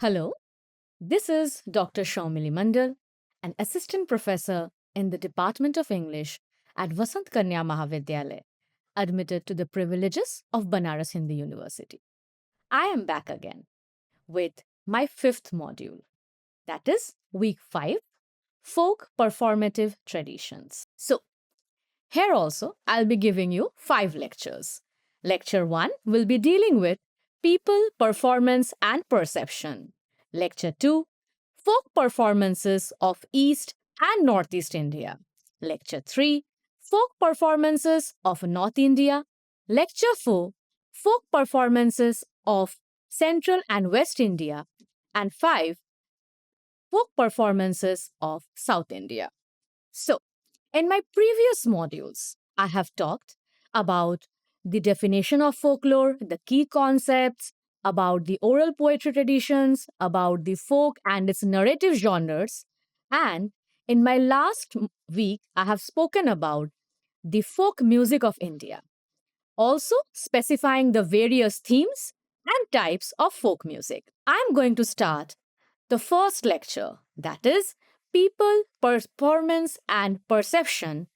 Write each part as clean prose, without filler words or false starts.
Hello, this is Dr. Shaumili Mandal, an assistant professor in the Department of English at Vasant Kanya Mahavidyalaya, admitted to the privileges of Banaras Hindu University. I am back again with my fifth module, that is week 5, Folk Performative Traditions. So, here also I'll be giving you 5 lectures. Lecture 1 will be dealing with people, performance and perception. Lecture 2, folk performances of East and Northeast India. Lecture 3, folk performances of North India. Lecture 4, folk performances of Central and West India. And 5, folk performances of South India. So, in my previous modules, I have talked about the definition of folklore, the key concepts, about the oral poetry traditions, about the folk and its narrative genres, and in my last week, I have spoken about the folk music of India, also specifying the various themes and types of folk music. I'm going to start the first lecture, that is people, performance, and perception,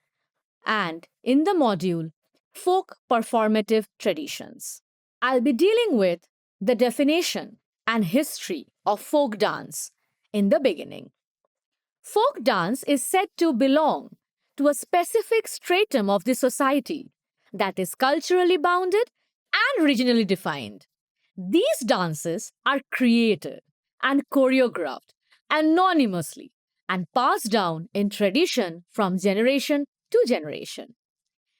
and in the module folk performative traditions. I'll be dealing with the definition and history of folk dance in the beginning. Folk dance is said to belong to a specific stratum of the society that is culturally bounded and regionally defined. These dances are created and choreographed anonymously and passed down in tradition from generation to generation.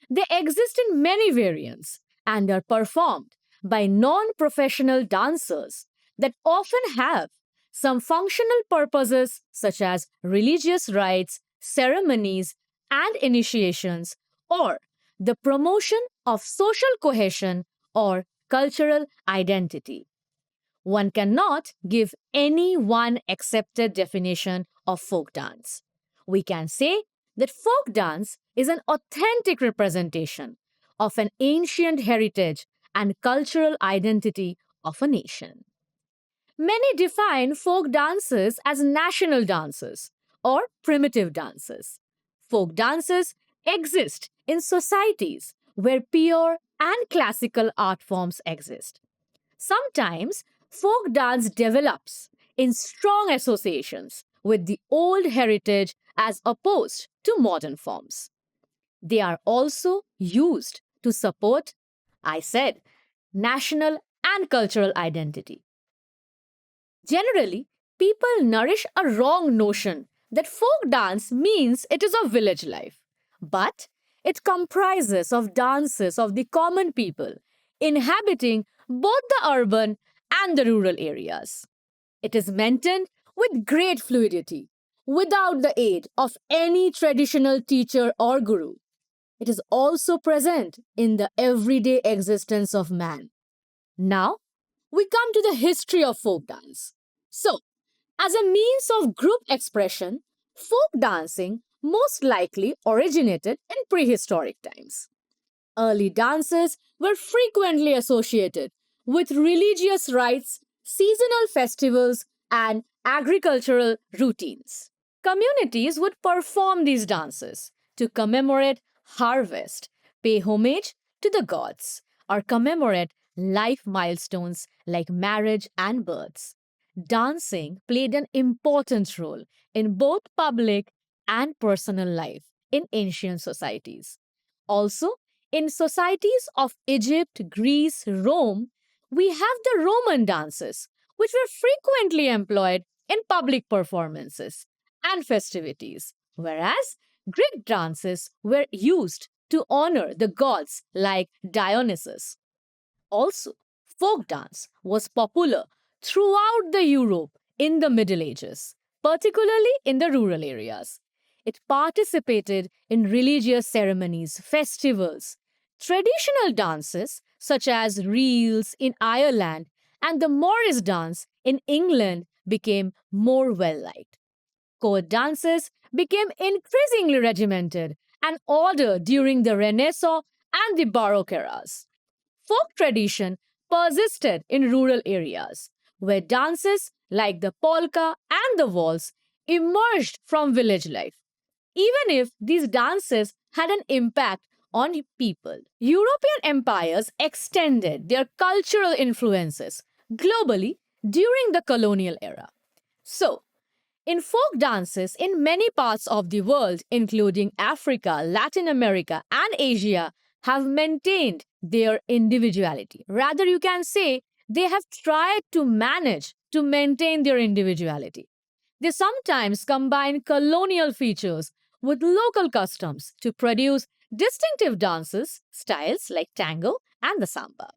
They exist in many variants and are performed by non professional dancers that often have some functional purposes such as religious rites, ceremonies, and initiations, or the promotion of social cohesion or cultural identity. One cannot give any one accepted definition of folk dance. We can say that folk dance is an authentic representation of an ancient heritage and cultural identity of a nation. Many define folk dances as national dances or primitive dances. Folk dances exist in societies where pure and classical art forms exist. Sometimes folk dance develops in strong associations with the old heritage as opposed to modern forms. They are also used to support, I said, national and cultural identity. Generally, people nourish a wrong notion that folk dance means it is a village life. But it comprises of dances of the common people inhabiting both the urban and the rural areas. It is maintained with great fluidity, without the aid of any traditional teacher or guru. It is also present in the everyday existence of man. Now, we come to the history of folk dance. So, as a means of group expression, folk dancing most likely originated in prehistoric times. Early dances were frequently associated with religious rites, seasonal festivals, and agricultural routines. Communities would perform these dances to commemorate harvest, pay homage to the gods, or commemorate life milestones like marriage and births. Dancing played an important role in both public and personal life in ancient societies. Also, in societies of Egypt, Greece, Rome, we have the Roman dances, which were frequently employed in public performances and festivities, whereas Greek dances were used to honor the gods like Dionysus. Also, folk dance was popular throughout the Europe in the Middle Ages, particularly in the rural areas. It participated in religious ceremonies, festivals, traditional dances such as reels in Ireland and the Morris dance in England became more well liked. Court dances became increasingly regimented and ordered during the Renaissance and the Baroque eras. Folk tradition persisted in rural areas, where dances like the polka and the waltz emerged from village life, even if these dances had an impact on people. European empires extended their cultural influences globally during the colonial era. So, in folk dances in many parts of the world, including Africa, Latin America, and Asia, have maintained their individuality. Rather, you can say they have tried to manage to maintain their individuality. They sometimes combine colonial features with local customs to produce distinctive dances, styles like tango and the samba.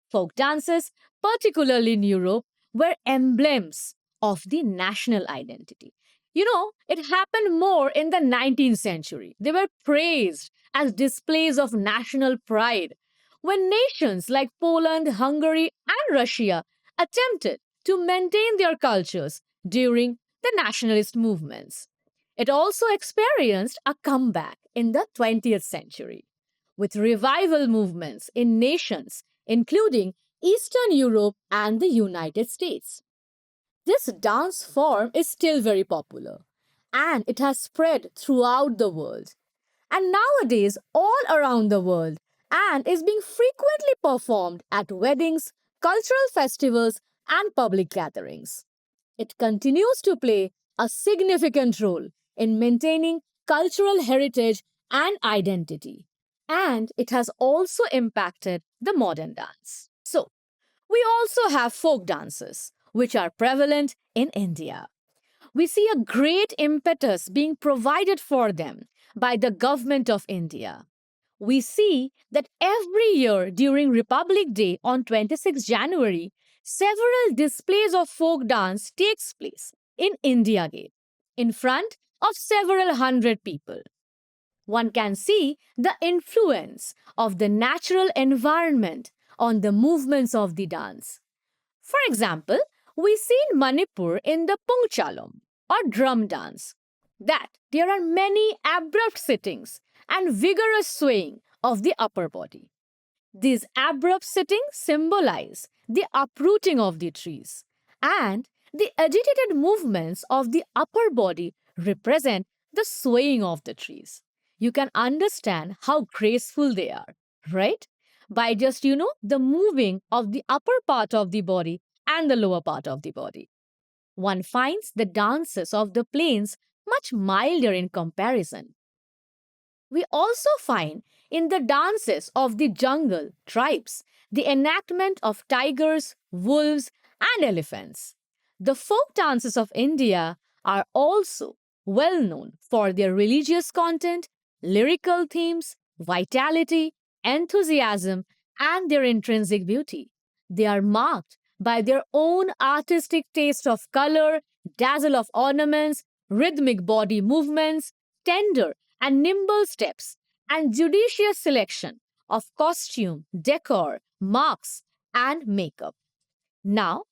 Folk dances, particularly in Europe, were emblems of the national identity. It happened more in the 19th century. They were praised as displays of national pride when nations like Poland, Hungary, and Russia attempted to maintain their cultures during the nationalist movements. It also experienced a comeback in the 20th century with revival movements in nations including Eastern Europe and the United States. This dance form is still very popular and it has spread throughout the world and nowadays all around the world and is being frequently performed at weddings, cultural festivals, and public gatherings. It continues to play a significant role in maintaining cultural heritage and identity. And it has also impacted the modern dance. So, we also have folk dances, which are prevalent in India. We see a great impetus being provided for them by the government of India. We see that every year during Republic Day on 26 January, several displays of folk dance takes place in India Gate in front of several hundred people. One can see the influence of the natural environment on the movements of the dance. For example, we see in Manipur in the Pungchalom or drum dance that there are many abrupt sittings and vigorous swaying of the upper body. These abrupt sittings symbolize the uprooting of the trees, and the agitated movements of the upper body represent the swaying of the trees. You can understand how graceful they are, right? By just, the moving of the upper part of the body and the lower part of the body. One finds the dances of the plains much milder in comparison. We also find in the dances of the jungle tribes the enactment of tigers, wolves, and elephants. The folk dances of India are also well known for their religious content, lyrical themes, vitality, enthusiasm, and their intrinsic beauty. They are marked by their own artistic taste of color, dazzle of ornaments, rhythmic body movements, tender and nimble steps, and judicious selection of costume, decor, marks, and makeup. Now,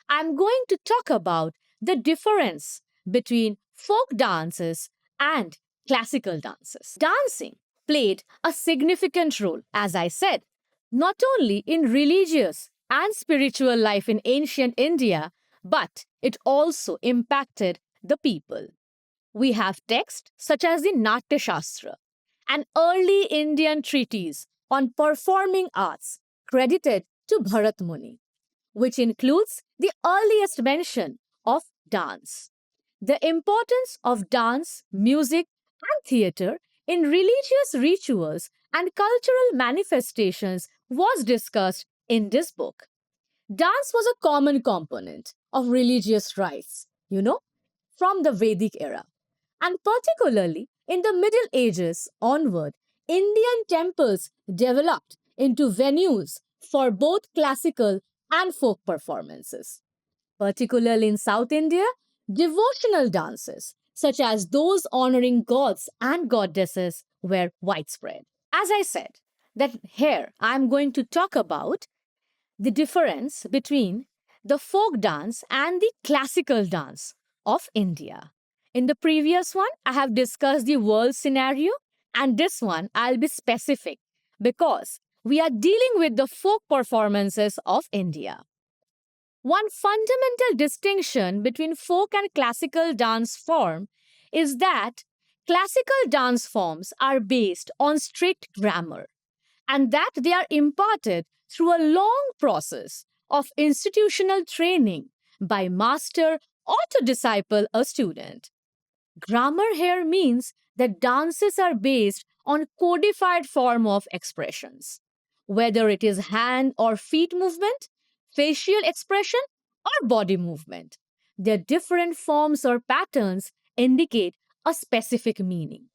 I'm going to talk about the difference between folk dances and classical dances. Dancing played a significant role, as I said, not only in religious and spiritual life in ancient India, but it also impacted the people. We have texts such as the Natya Shastra, an early Indian treatise on performing arts credited to Bharat Muni, which includes the earliest mention of dance. The importance of dance, music, and theatre in religious rituals and cultural manifestations was discussed in this book. Dance was a common component of religious rites, from the Vedic era. And particularly in the Middle Ages onward, Indian temples developed into venues for both classical and folk performances. Particularly in South India, devotional dances, such as those honoring gods and goddesses, were widespread. As I said, that here I'm going to talk about the difference between the folk dance and the classical dance of India. In the previous one, I have discussed the world scenario, and this one I'll be specific because we are dealing with the folk performances of India. One fundamental distinction between folk and classical dance form is that classical dance forms are based on strict grammar and that they are imparted through a long process of institutional training by master or to disciple a student. Grammar here means that dances are based on codified form of expressions, whether it is hand or feet movement, facial expression, or body movement. Their different forms or patterns indicate a specific meaning,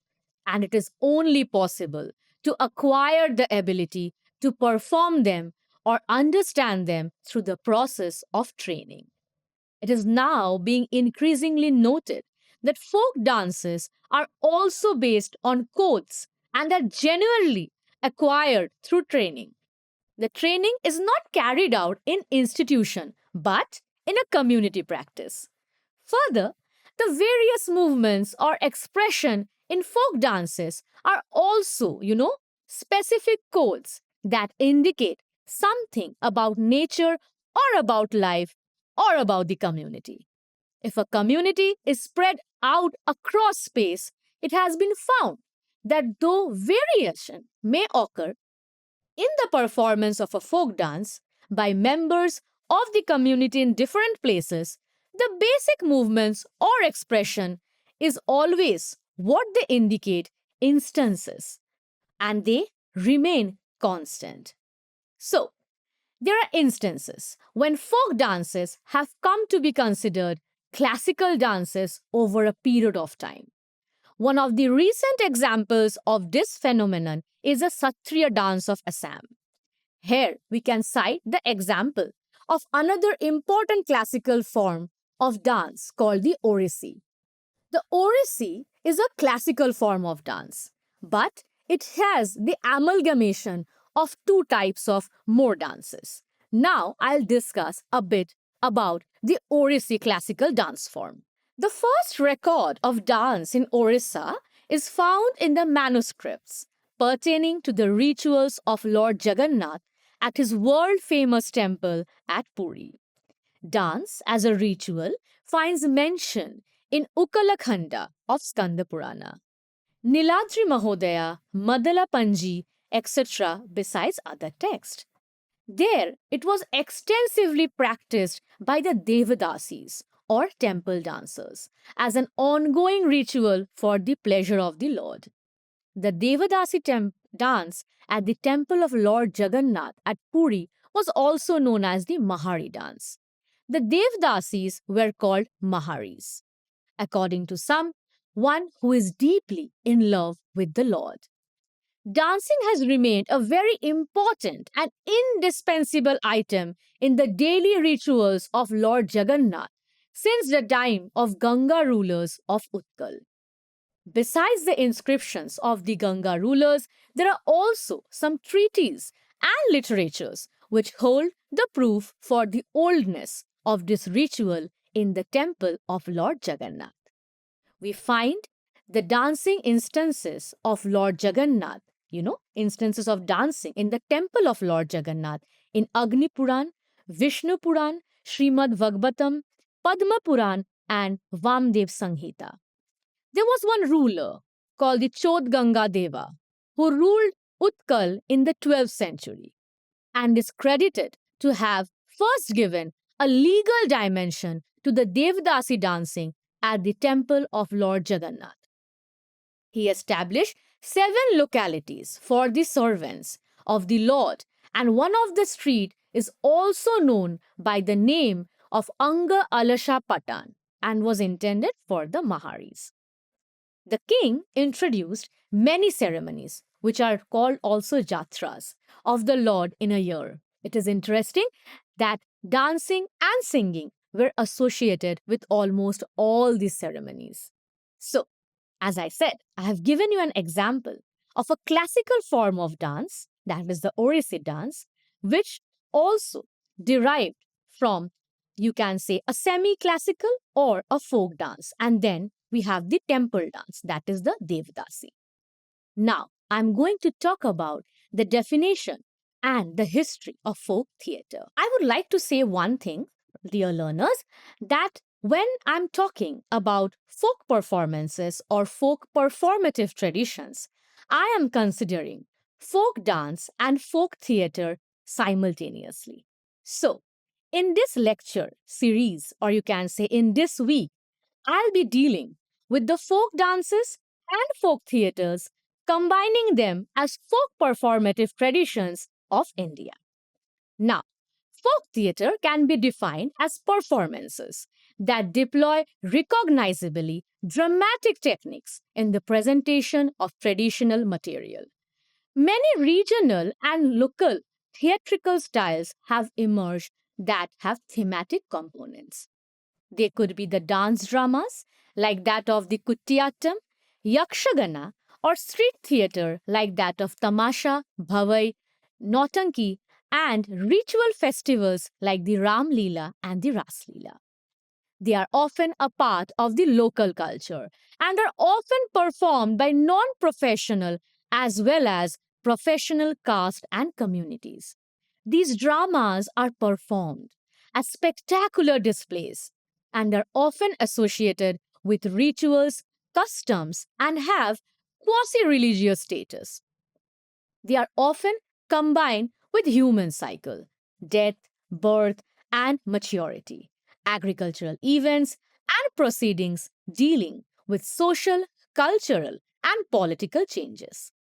and it is only possible to acquire the ability to perform them or understand them through the process of training. It is now being increasingly noted that folk dances are also based on codes and are generally acquired through training. The training is not carried out in institution but in a community practice. Further, the various movements or expression in folk dances are also, specific codes that indicate something about nature or about life or about the community. If a community is spread out across space, it has been found that though variation may occur in the performance of a folk dance by members of the community in different places, the basic movements or expression is always what they indicate instances and they remain constant. So, there are instances when folk dances have come to be considered classical dances over a period of time. One of the recent examples of this phenomenon is the Satriya dance of Assam. Here we can cite the example of another important classical form of dance called the Orisi. The Orisi is a classical form of dance, but it has the amalgamation of two types of more dances. Now I'll discuss a bit about the Orisi classical dance form. The first record of dance in Orissa is found in the manuscripts pertaining to the rituals of Lord Jagannath at his world famous temple at Puri. Dance as a ritual finds mention in Ukalakhanda of Skanda Purana, Niladri Mahodaya, Madala Panji, etc., besides other texts. There, it was extensively practiced by the Devadasis or temple dancers as an ongoing ritual for the pleasure of the Lord. The Devadasi dance at the temple of Lord Jagannath at Puri was also known as the Mahari dance. The Devdasis were called Maharis, according to some, one who is deeply in love with the Lord. Dancing has remained a very important and indispensable item in the daily rituals of Lord Jagannath since the time of Ganga rulers of Utkal. Besides the inscriptions of the Ganga rulers, there are also some treaties and literatures which hold the proof for the oldness of this ritual in the temple of Lord Jagannath. We find the dancing instances of Lord Jagannath, instances of dancing in the temple of Lord Jagannath in Agni Puran, Vishnu Puran, Srimad Bhagavatam, Padma Puran, and Vamdev Sanghita. There was one ruler called the Chod Ganga Deva who ruled Utkal in the 12th century and is credited to have first given a legal dimension to the Devdasi dancing at the temple of Lord Jagannath. He established 7 localities for the servants of the Lord, and one of the street is also known by the name of Anga Alasha Patan and was intended for the Maharis. The king introduced many ceremonies, which are called also jatras, of the Lord in a year. It is interesting that dancing and singing were associated with almost all these ceremonies. So, as I said, I have given you an example of a classical form of dance, that is the Orisi dance, which also derived from, you can say, a semi classical or a folk dance. And then we have the temple dance, that is the Devdasi. Now, I'm going to talk about the definition and the history of folk theatre. I would like to say one thing. dear learners, that when I'm talking about folk performances or folk performative traditions, I am considering folk dance and folk theatre simultaneously. So, in this lecture series, or you can say in this week, I'll be dealing with the folk dances and folk theatres, combining them as folk performative traditions of India. Now, folk theatre can be defined as performances that deploy recognizably dramatic techniques in the presentation of traditional material. Many regional and local theatrical styles have emerged that have thematic components. They could be the dance dramas, like that of the Kutiyattam, Yakshagana, or street theatre, like that of Tamasha, Bhavai, Nautanki, and ritual festivals like the Ram Leela and the Ras Leela. They are often a part of the local culture and are often performed by non professional as well as professional caste and communities. These dramas are performed as spectacular displays and are often associated with rituals, customs, and have quasi religious status. They are often combined with human cycle, death, birth, and maturity, agricultural events, and proceedings dealing with social, cultural, and political changes.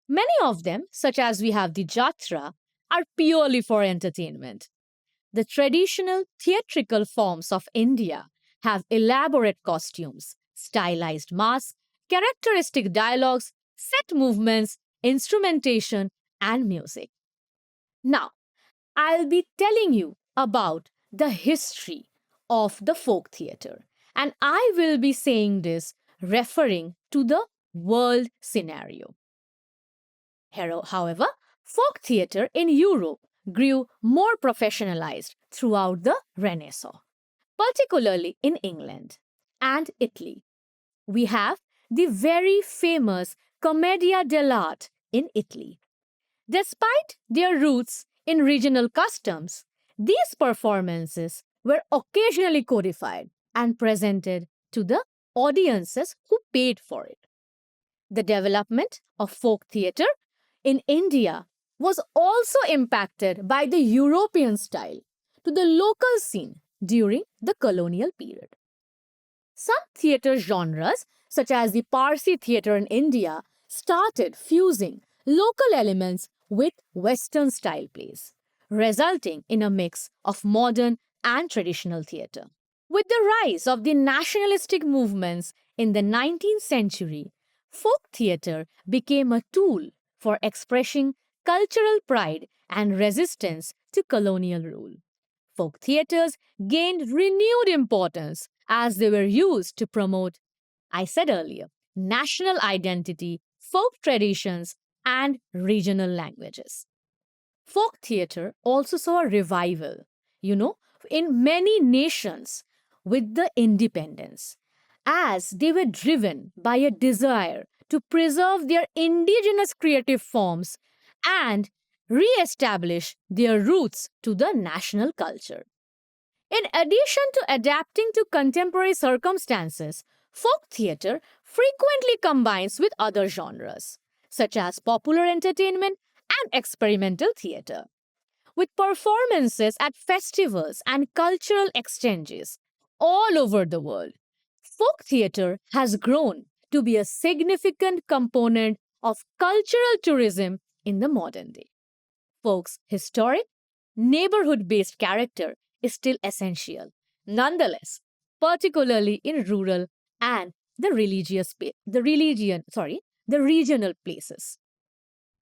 Many of them, such as we have the Jatra, are purely for entertainment. The traditional theatrical forms of India have elaborate costumes, stylized masks, characteristic dialogues, set movements, instrumentation, and music. Now, I'll be telling you about the history of the folk theatre, and I will be saying this referring to the world scenario. However, folk theatre in Europe grew more professionalized throughout the Renaissance, particularly in England and Italy. We have the very famous Commedia dell'arte in Italy. Despite their roots in regional customs, these performances were occasionally codified and presented to the audiences who paid for it. The development of folk theatre in India was also impacted by the European style to the local scene during the colonial period. Some theatre genres, such as the Parsi theatre in India, started fusing local elements with Western style plays, resulting in a mix of modern and traditional theatre. With the rise of the nationalistic movements in the 19th century, folk theatre became a tool for expressing cultural pride and resistance to colonial rule. Folk theatres gained renewed importance as they were used to promote, I said earlier, national identity, folk traditions, and regional languages. Folk theatre also saw a revival, you know, in many nations with the independence, as they were driven by a desire to preserve their indigenous creative forms and re establish their roots to the national culture. In addition to adapting to contemporary circumstances, folk theatre frequently combines with other genres, such as popular entertainment and experimental theatre. With performances at festivals and cultural exchanges all over the world, folk theatre has grown to be a significant component of cultural tourism in the modern day. Folk's historic, neighborhood based character is still essential. Nonetheless, particularly in rural and the regional places.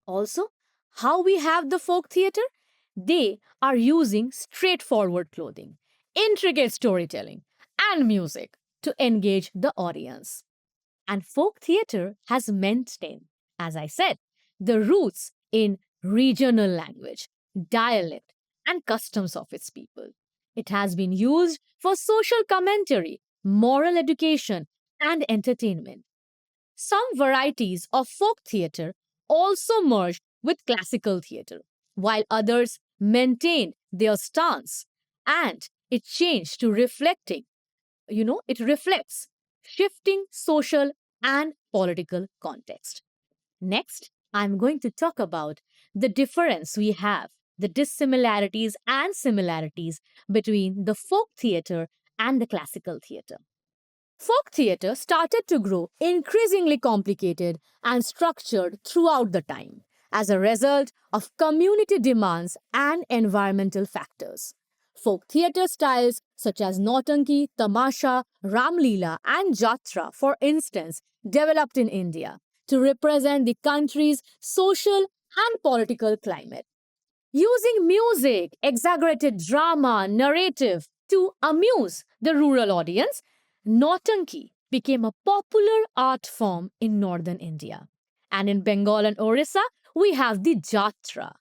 Also, how we have the folk theatre? They are using straightforward clothing, intricate storytelling, and music to engage the audience. And folk theatre has maintained, as I said, the roots in regional language, dialect, and customs of its people. It has been used for social commentary, moral education, and entertainment. Some varieties of folk theatre also merged with classical theatre, while others maintained their stance and it changed to reflecting, it reflects shifting social and political context. Next, I'm going to talk about the difference we have, the dissimilarities and similarities between the folk theatre and the classical theatre. Folk theatre started to grow increasingly complicated and structured throughout the time as a result of community demands and environmental factors. Folk theatre styles such as Nautanki, Tamasha, Ramleela, and Jatra, for instance, developed in India to represent the country's social and political climate. Using music, exaggerated drama, narrative to amuse the rural audience, Nautanki became a popular art form in northern India. And in Bengal and Orissa, we have the Jatra,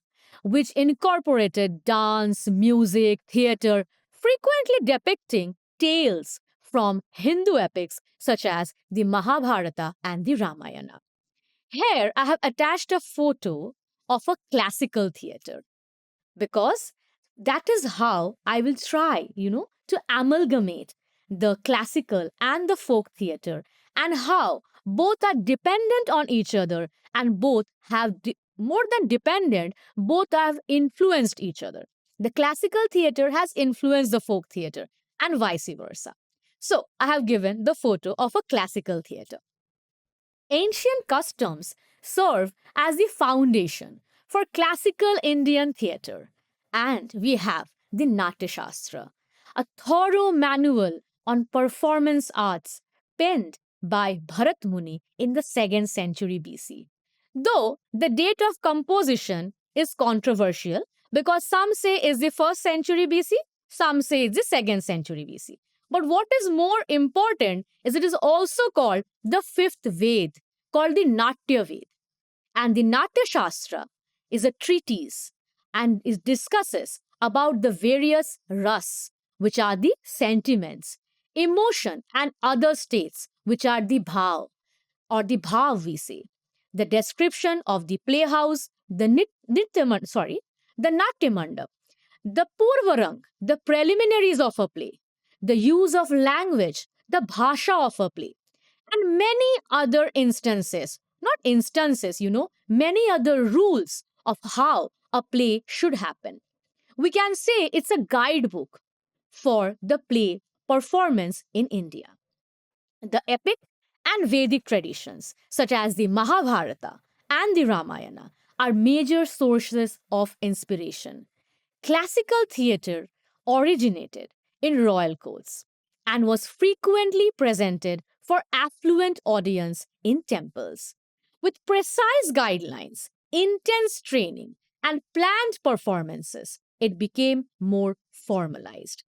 which incorporated dance, music, theatre, frequently depicting tales from Hindu epics such as the Mahabharata and the Ramayana. Here, I have attached a photo of a classical theatre because that is how I will try, to amalgamate the classical and the folk theater and how both are dependent on each other and both have more than dependent, both have influenced each other. The classical theater has influenced the folk theater and vice versa. So, I have given the photo of a classical theater. Ancient customs serve as the foundation for classical Indian theatre. And we have the Natya Shastra, a thorough manual on performance arts penned by Bharat Muni in the 2nd century BC. Though the date of composition is controversial because some say is the 1st century BC, some say it's the 2nd century BC. But what is more important is it is also called the 5th Ved, called the Natya Ved. And the Natya Shastra is a treatise and it discusses about the various ras, which are the sentiments, emotion, and other states, which are the bhav or the bhav we say. The description of the playhouse, the Natya Mandap, the Purvarang, the preliminaries of a play, the use of language, the bhasha of a play, and many other instances, not instances, many other rules of how a play should happen. We can say it's a guidebook for the play performance in India. The epic and Vedic traditions, such as the Mahabharata and the Ramayana, are major sources of inspiration. Classical theatre originated in royal courts and was frequently presented for affluent audience in temples. With precise guidelines, intense training, and planned performances, it became more formalized.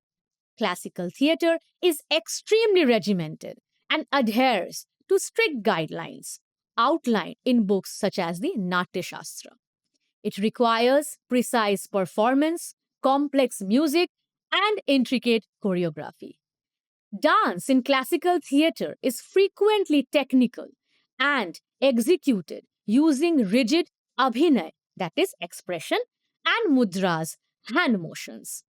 Classical theatre is extremely regimented and adheres to strict guidelines outlined in books such as the Natya Shastra. It requires precise performance, complex music, and intricate choreography. Dance in classical theatre is frequently technical and executed using rigid abhinay, that is, expression, and mudras, hand motions.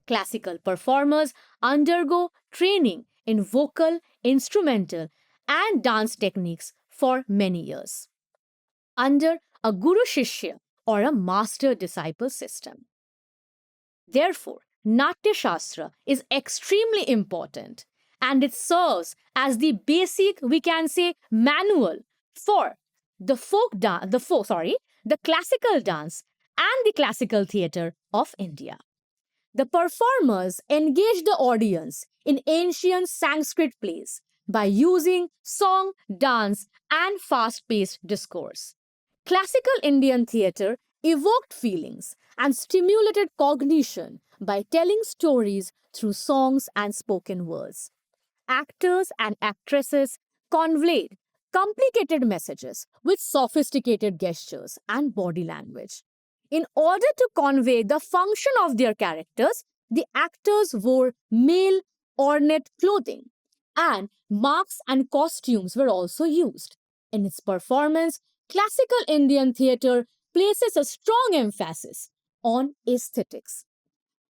Classical performers undergo training in vocal, instrumental, and dance techniques for many years under a guru shishya or a master disciple system. Therefore, Natya Shastra is extremely important and it serves as the basic, we can say, manual for the classical dance and the classical theatre of India. The performers engaged the audience in ancient Sanskrit plays by using song, dance, and fast paced discourse. Classical Indian theatre evoked feelings and stimulated cognition by telling stories through songs and spoken words. Actors and actresses conveyed complicated messages with sophisticated gestures and body language. In order to convey the function of their characters, the actors wore male ornate clothing, and masks and costumes were also used. In its performance, classical Indian theatre places a strong emphasis on aesthetics.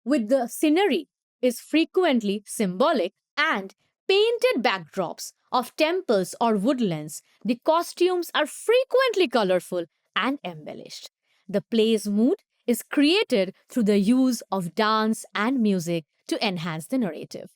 With the scenery is frequently symbolic, and painted backdrops of temples or woodlands, the costumes are frequently colorful and embellished. The play's mood is created through the use of dance and music to enhance the narrative.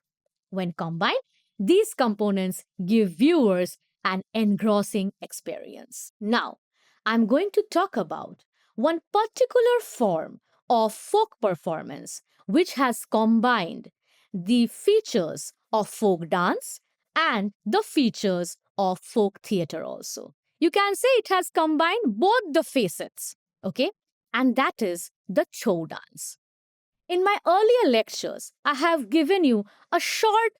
When combined, these components give viewers an engrossing experience. Now, I'm going to talk about one particular form of folk performance which has combined the features of folk dance and the features of folk theater also. You can say it has combined both the facets, okay? And that is the Chow dance. In my earlier lectures, I have given you a short,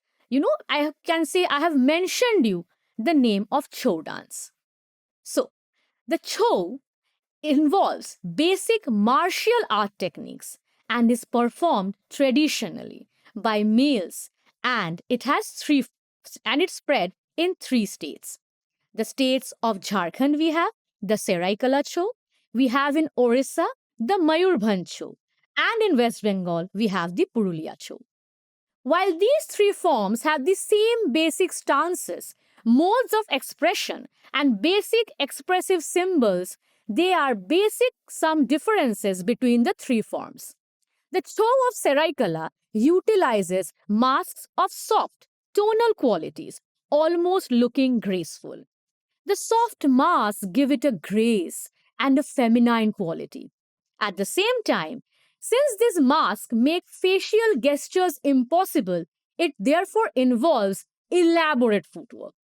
I can say I have mentioned you the name of Chow dance. So, the Chow involves basic martial art techniques and is performed traditionally by males, and it's spread in three states. The states of Jharkhand we have the Seraikala Chow, we have in Orissa the Mayurbhanj Chow, and in West Bengal we have the Purulia Chow. While these three forms have the same basic stances, modes of expression, and basic expressive symbols, there are basic some differences between the three forms. The Chow of Seraikala utilizes masks of soft, tonal qualities, almost looking graceful. The soft masks give it a grace and a feminine quality. At the same time, since these masks make facial gestures impossible, it therefore involves elaborate footwork.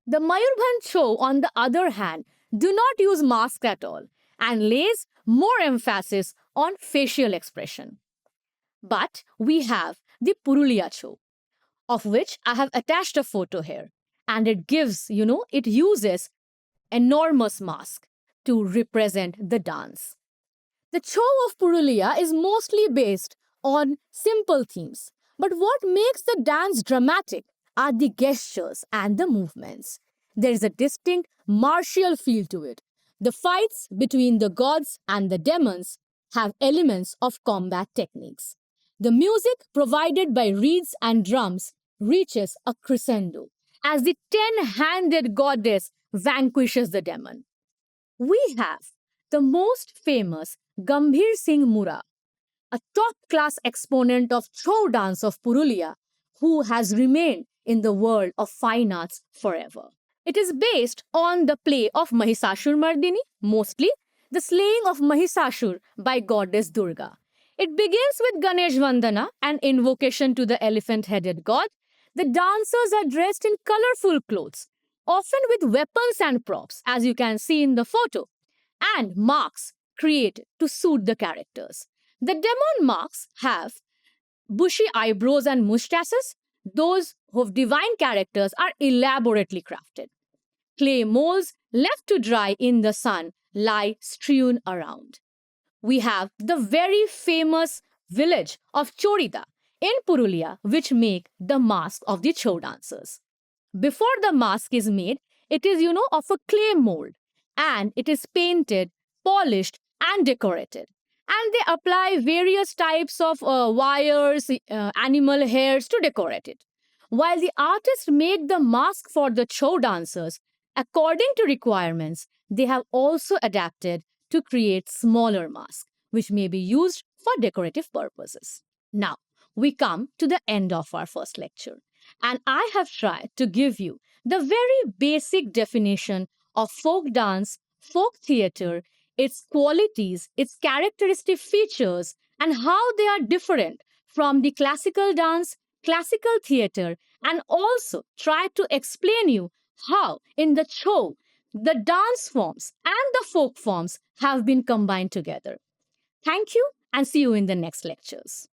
The Mayurbhanj Chow, on the other hand, do not use masks at all and lays more emphasis on facial expression. But we have the Purulia Chow, of which I have attached a photo here. And it uses enormous mask to represent the dance. The Chow of Purulia is mostly based on simple themes, but what makes the dance dramatic are the gestures and the movements. There is a distinct martial feel to it. The fights between the gods and the demons have elements of combat techniques. The music provided by reeds and drums reaches a crescendo as the 10-handed goddess vanquishes the demon. We have the most famous Gambhir Singh Mura, a top class exponent of Chow dance of Purulia, who has remained in the world of fine arts forever. It is based on the play of Mahishasur Mardini, mostly the slaying of Mahishasur by goddess Durga. It begins with Ganesh Vandana, an invocation to the elephant headed god. The dancers are dressed in colorful clothes, often with weapons and props, as you can see in the photo, and marks created to suit the characters. The demon marks have bushy eyebrows and mustaches. Those of divine characters are elaborately crafted. Clay molds left to dry in the sun lie strewn around. We have the very famous village of Chorida in Purulia, which make the mask of the Chow dancers. Before the mask is made, it is, of a clay mold, and it is painted, polished, and decorated. And they apply various types of wires, animal hairs to decorate it. While the artists make the mask for the Chow dancers, according to requirements, they have also adapted to create smaller masks, which may be used for decorative purposes. Now, we come to the end of our first lecture, and I have tried to give you the very basic definition of folk dance, folk theatre, its qualities, its characteristic features, and how they are different from the classical dance, classical theatre, and also try to explain you how in the show the dance forms and the folk forms have been combined together. Thank you and see you in the next lectures.